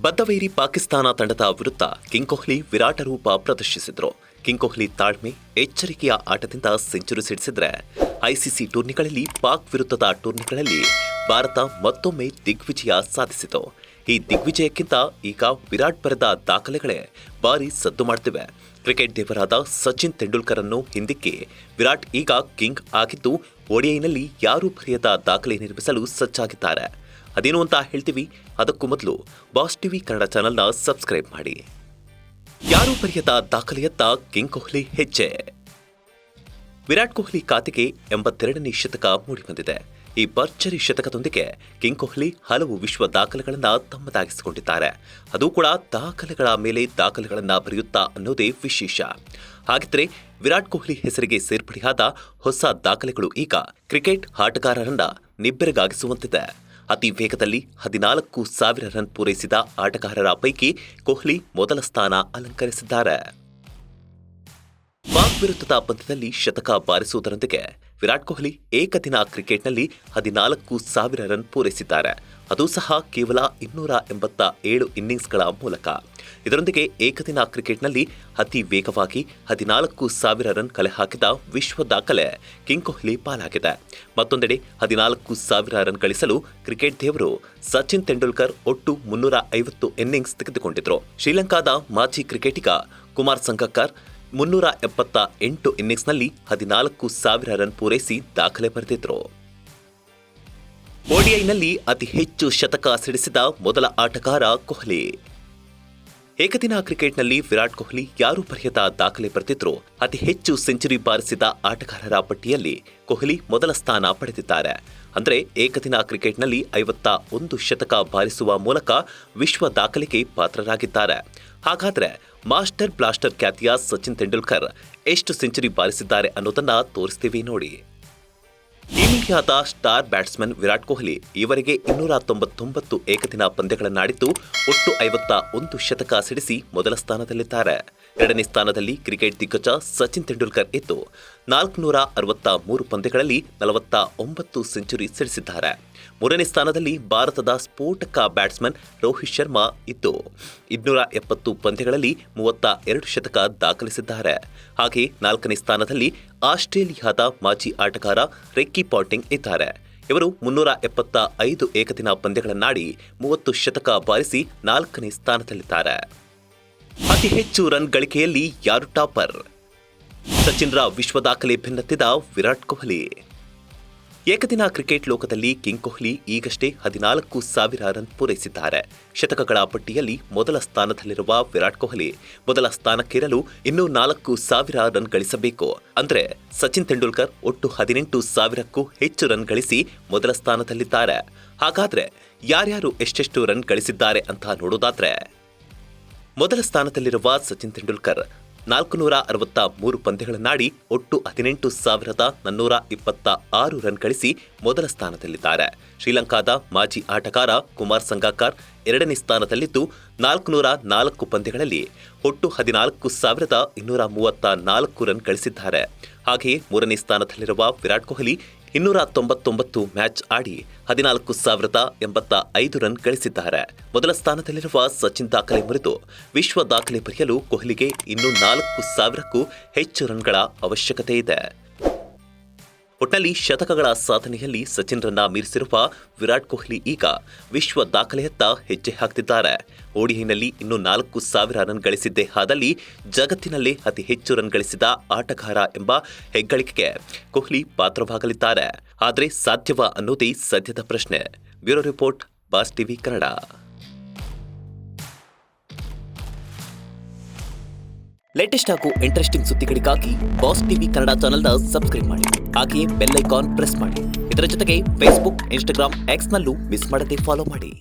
ಬದ್ಧವೈರಿ ಪಾಕಿಸ್ತಾನ ತಂಡದ ವಿರುದ್ಧ ಕಿಂಗ್ ಕೊಹ್ಲಿ ವಿರಾಟ ರೂಪ ಪ್ರದರ್ಶಿಸಿದ್ರು. ಕಿಂಗ್ ಕೊಹ್ಲಿ ತಾಳ್ಮೆ, ಎಚ್ಚರಿಕೆಯ ಆಟದಿಂದ ಸೆಂಚುರಿ ಸಿಡಿಸಿದ್ರೆ ಐಸಿಸಿ ಟೂರ್ನಿಗಳಲ್ಲಿ ಪಾಕ್ ವಿರುದ್ಧದ ಟೂರ್ನಿಗಳಲ್ಲಿ ಭಾರತ ಮತ್ತೊಮ್ಮೆ ದಿಗ್ವಿಜಯ ಸಾಧಿಸಿತು. ಈ ದಿಗ್ವಿಜಯಕ್ಕಿಂತ ಈಗ ವಿರಾಟ್ ಬರೆದ ದಾಖಲೆಗಳೇ ಭಾರಿ ಸದ್ದು ಮಾಡ್ತಿವೆ. ಕ್ರಿಕೆಟ್ ದೇವರಾದ ಸಚಿನ್ ತೆಂಡೂಲ್ಕರ್ ಅನ್ನು ಹಿಂದಿಕ್ಕಿ ವಿರಾಟ್ ಈಗ ಕಿಂಗ್ ಆಗಿದ್ದು ಓಡಿಐನಲ್ಲಿ ಯಾರೂ ಬರೆಯದ ದಾಖಲೆ ನಿರ್ಮಿಸಲು ಸಜ್ಜಾಗಿದ್ದಾರೆ. ಅದೇನು ಅಂತ ಹೇಳ್ತೀವಿ. ಅದಕ್ಕೂ ಮೊದಲು ಬಾಸ್ ಟಿವಿ ಕನ್ನಡ ಚಾನೆಲ್ನ ಸಬ್ಸ್ಕ್ರೈಬ್ ಮಾಡಿ. ಯಾರೂ ಬರೆಯದ ದಾಖಲೆಯತ್ತ ಕಿಂಗ್ ಕೊಹ್ಲಿ ಹೆಜ್ಜೆ. ವಿರಾಟ್ ಕೊಹ್ಲಿ ಖಾತೆಗೆ 82ನೇ ಶತಕ ಮೂಡಿಬಂದಿದೆ. ಈ ಭರ್ಜರಿ ಶತಕದೊಂದಿಗೆ ಕಿಂಗ್ ಕೊಹ್ಲಿ ಹಲವು ವಿಶ್ವ ದಾಖಲೆಗಳನ್ನು ತಮ್ಮದಾಗಿಸಿಕೊಂಡಿದ್ದಾರೆ. ಅದು ಕೂಡ ದಾಖಲೆಗಳ ಮೇಲೆ ದಾಖಲೆಗಳನ್ನು ಬರೆಯುತ್ತಾ ಅನ್ನೋದೇ ವಿಶೇಷ. ಹಾಗಿದ್ರೆ ವಿರಾಟ್ ಕೊಹ್ಲಿ ಹೆಸರಿಗೆ ಸೇರ್ಪಡೆಯಾದ ಹೊಸ ದಾಖಲೆಗಳು ಈಗ ಕ್ರಿಕೆಟ್ ಆಟಗಾರರನ್ನ ನಿಬ್ಬೆರಗಾಗಿಸುವಂತಿದೆ. ಅತಿ ವೇಗದಲ್ಲಿ 14,000 ರನ್ ಪೂರೈಸಿದ ಆಟಗಾರರ ಪೈಕಿ ಕೊಹ್ಲಿ ಮೊದಲ ಸ್ಥಾನ ಅಲಂಕರಿಸಿದ್ದಾರೆ. ಪಾಕ್ ವಿರುದ್ಧದ ಪಂದ್ಯದಲ್ಲಿ ಶತಕ ಬಾರಿಸುವುದರೊಂದಿಗೆ ವಿರಾಟ್ ಕೊಹ್ಲಿ ಏಕದಿನ ಕ್ರಿಕೆಟ್ನಲ್ಲಿ 14,000 ರನ್ ಪೂರೈಸಿದ್ದಾರೆ. ಅದು ಸಹ ಕೇವಲ 287 ಇನ್ನಿಂಗ್ಸ್ಗಳ ಮೂಲಕ. ಇದರೊಂದಿಗೆ ಏಕದಿನ ಕ್ರಿಕೆಟ್ನಲ್ಲಿ ಅತಿ ವೇಗವಾಗಿ 14,000 ರನ್ ಕಲೆ ಹಾಕಿದ ವಿಶ್ವ ದಾಖಲೆ ಕಿಂಗ್ ಕೊಹ್ಲಿ ಪಾಲಾಗಿದೆ. ಮತ್ತೊಂದೆಡೆ 14,000 ರನ್ ಗಳಿಸಲು ಕ್ರಿಕೆಟ್ ದೇವರು ಸಚಿನ್ ತೆಂಡೂಲ್ಕರ್ ಒಟ್ಟು 350 ಇನ್ನಿಂಗ್ಸ್ ತೆಗೆದುಕೊಂಡಿದ್ರು. ಶ್ರೀಲಂಕಾದ ಮಾಜಿ ಕ್ರಿಕೆಟಿಗ ಕುಮಾರ್ ಸಂಗಕ್ಕರ್ 378 ಇನ್ನಿಂಗ್ಸ್ನಲ್ಲಿ 14,000 ರನ್ ಪೂರೈಸಿ ದಾಖಲೆ ಬರೆದಿದ್ರು. ಓಡಿಐನಲ್ಲಿ ಅತಿ ಹೆಚ್ಚು ಶತಕ ಸಿಡಿಸಿದ ಮೊದಲ ಆಟಗಾರ ಕೊಹ್ಲಿ. ಏಕದಿನ ಕ್ರಿಕೆಟ್ನಲ್ಲಿ ವಿರಾಟ್ ಕೊಹ್ಲಿ ಯಾರೂ ಬರೆಯದ ದಾಖಲೆ ಬರೆದಿದ್ರು. ಅತಿ ಹೆಚ್ಚು ಸೆಂಚುರಿ ಬಾರಿಸಿದ ಆಟಗಾರರ ಪಟ್ಟಿಯಲ್ಲಿ ಕೊಹ್ಲಿ ಮೊದಲ ಸ್ಥಾನ ಪಡೆದಿದ್ದಾರೆ. ಅಂದರೆ ಏಕದಿನ ಕ್ರಿಕೆಟ್ನಲ್ಲಿ 51 ಶತಕ ಬಾರಿಸುವ ಮೂಲಕ ವಿಶ್ವ ದಾಖಲೆಗೆ ಪಾತ್ರರಾಗಿದ್ದಾರೆ. ಹಾಗಾದ್ರೆ ಮಾಸ್ಟರ್ ಬ್ಲಾಸ್ಟರ್ ಖ್ಯಾತಿಯ ಸಚಿನ್ ತೆಂಡೂಲ್ಕರ್ ಎಷ್ಟು ಸೆಂಚುರಿ ಬಾರಿಸಿದ್ದಾರೆ ಅನ್ನೋದನ್ನ ತೋರಿಸ್ತೀವಿ ನೋಡಿ. ಟೀಮ್ ಇಂಡಿಯಾದ ಸ್ಟಾರ್ ಬ್ಯಾಟ್ಸ್ಮನ್ ವಿರಾಟ್ ಕೊಹ್ಲಿ ಈವರೆಗೆ 299 ಏಕದಿನ ಪಂದ್ಯಗಳನ್ನಾಡಿದ್ದು ಒಟ್ಟು 51 ಶತಕ ಸಿಡಿಸಿ ಮೊದಲ ಸ್ಥಾನದಲ್ಲಿದ್ದಾರೆ. ಎರಡನೇ ಸ್ಥಾನದಲ್ಲಿ ಕ್ರಿಕೆಟ್ ದಿಗ್ಗಜ ಸಚಿನ್ ತೆಂಡೂಲ್ಕರ್ ಇದ್ದು 463 ಪಂದ್ಯಗಳಲ್ಲಿ 49 ಸೆಂಚುರಿ ಸಿಡಿಸಿದ್ದಾರೆ. ಮೂರನೇ ಸ್ಥಾನದಲ್ಲಿ ಭಾರತದ ಸ್ಫೋಟಕ ಬ್ಯಾಟ್ಸ್ಮನ್ ರೋಹಿತ್ ಶರ್ಮಾ ಇದ್ದು 270 ಪಂದ್ಯಗಳಲ್ಲಿ 32 ಶತಕ ದಾಖಲಿಸಿದ್ದಾರೆ. ಹಾಗೆ ನಾಲ್ಕನೇ ಸ್ಥಾನದಲ್ಲಿ ಆಸ್ಟ್ರೇಲಿಯಾದ ಮಾಜಿ ಆಟಗಾರ ರಿಕ್ಕಿ ಪಾಂಟಿಂಗ್ ಇದ್ದಾರೆ. ಇವರು 375 ಏಕದಿನ ಪಂದ್ಯಗಳನ್ನಾಡಿ 30 ಶತಕ ಬಾರಿಸಿ 4ನೇ ಸ್ಥಾನದಲ್ಲಿದ್ದಾರೆ. ಅತಿ ಹೆಚ್ಚು ರನ್ ಗಳಿಕೆಯಲ್ಲಿ ಯಾರು ಟಾಪರ್? ಸಚಿನ್ರ ವಿಶ್ವ ದಾಖಲೆ ಬೆನ್ನತ್ತಿದ ವಿರಾಟ್ ಕೊಹ್ಲಿ. ಏಕದಿನ ಕ್ರಿಕೆಟ್ ಲೋಕದಲ್ಲಿ ಕಿಂಗ್ ಕೊಹ್ಲಿ ಈಗಷ್ಟೇ 14,000 ರನ್ ಪೂರೈಸಿದ್ದಾರೆ. ಶತಕಗಳ ಪಟ್ಟಿಯಲ್ಲಿ ಮೊದಲ ಸ್ಥಾನದಲ್ಲಿರುವ ವಿರಾಟ್ ಕೊಹ್ಲಿ ಮೊದಲ ಸ್ಥಾನಕ್ಕೇರಲು ಇನ್ನೂ 4,000 ರನ್ ಗಳಿಸಬೇಕು. ಅಂದ್ರೆ ಸಚಿನ್ ತೆಂಡೂಲ್ಕರ್ ಒಟ್ಟು 18,000ಕ್ಕೂ ಹೆಚ್ಚು ರನ್ ಗಳಿಸಿ ಮೊದಲ ಸ್ಥಾನದಲ್ಲಿದ್ದಾರೆ. ಹಾಗಾದ್ರೆ ಯಾರ್ಯಾರು ಎಷ್ಟೆಷ್ಟು ರನ್ ಗಳಿಸಿದ್ದಾರೆ ಅಂತ ನೋಡೋದಾದ್ರೆ, ಮೊದಲ ಸ್ಥಾನದಲ್ಲಿರುವ ಸಚಿನ್ ತೆಂಡೂಲ್ಕರ್ 463 ಪಂದ್ಯಗಳನ್ನಾಡಿ ಒಟ್ಟು 18,426 ರನ್ ಗಳಿಸಿ ಮೊದಲ ಸ್ಥಾನದಲ್ಲಿದ್ದಾರೆ. ಶ್ರೀಲಂಕಾದ ಮಾಜಿ ಆಟಗಾರ ಕುಮಾರ್ ಸಂಗಕ್ಕರ್ ಎರಡನೇ ಸ್ಥಾನದಲ್ಲಿದ್ದು 404 ಪಂದ್ಯಗಳಲ್ಲಿ ಒಟ್ಟು 14,234 ರನ್ ಗಳಿಸಿದ್ದಾರೆ. ಹಾಗೆಯೇ ಮೂರನೇ ಸ್ಥಾನದಲ್ಲಿರುವ ವಿರಾಟ್ ಕೊಹ್ಲಿ 299 ಮ್ಯಾಚ್ ಆಡಿ 14,085 ರನ್ ಗಳಿಸಿದ್ದಾರೆ. ಮೊದಲ ಸ್ಥಾನದಲ್ಲಿರುವ ಸಚಿನ್ ದಾಖಲೆ ಮುರಿದು ವಿಶ್ವ ದಾಖಲೆ ಬರೆಯಲು ಕೊಹ್ಲಿಗೆ ಇನ್ನೂ 4,000ಕ್ಕೂ ಹೆಚ್ಚು ರನ್ಗಳ ಅವಶ್ಯಕತೆ ಇದೆ. ಒಟ್ನಲ್ಲಿ ಶತಕಗಳ ಸಾಧನೆಯಲ್ಲಿ ಸಚಿನ್ ರನ್ನ ಮೀರಿಸಿರುವ ವಿರಾಟ್ ಕೊಹ್ಲಿ ಈಗ ವಿಶ್ವ ದಾಖಲೆಯತ್ತ ಹೆಜ್ಜೆ ಹಾಕ್ತಿದ್ದಾರೆ. ಓಡಿಐನಲ್ಲಿ ಇನ್ನೂ 4,000 ರನ್ ಗಳಿಸಿದ್ದೇ ಆದಲ್ಲಿ ಜಗತ್ತಿನಲ್ಲೇ ಅತಿ ಹೆಚ್ಚು ರನ್ ಗಳಿಸಿದ ಆಟಗಾರ ಎಂಬ ಹೆಗ್ಗಳಿಕೆಗೆ ಕೊಹ್ಲಿ ಪಾತ್ರವಾಗಲಿದ್ದಾರೆ. ಆದರೆ ಸಾಧ್ಯವಾ ಅನ್ನೋದೇ ಸದ್ಯದ ಪ್ರಶ್ನೆ. Bureau report, boss TV Kannada. Latest ಹಾಗೂ ಇಂಟ್ರೆಸ್ಟಿಂಗ್ ಸುದ್ದಿಗಳಿಗಾಗಿ ಬಾಸ್ ಟಿವಿ ಕನ್ನಡ ಚಾನೆಲ್ನ ಸಬ್ಸ್ಕ್ರೈಬ್ ಮಾಡಿ. ಹಾಗೆಯೇ ಬೆಲ್ ಐಕಾನ್ ಪ್ರೆಸ್ ಮಾಡಿ. ಇದರ ಜೊತೆಗೆ ಫೇಸ್ಬುಕ್, ಇನ್ಸ್ಟಾಗ್ರಾಮ್, ಎಕ್ಸ್ನಲ್ಲೂ ಮಿಸ್ ಮಾಡದೆ ಫಾಲೋ ಮಾಡಿ.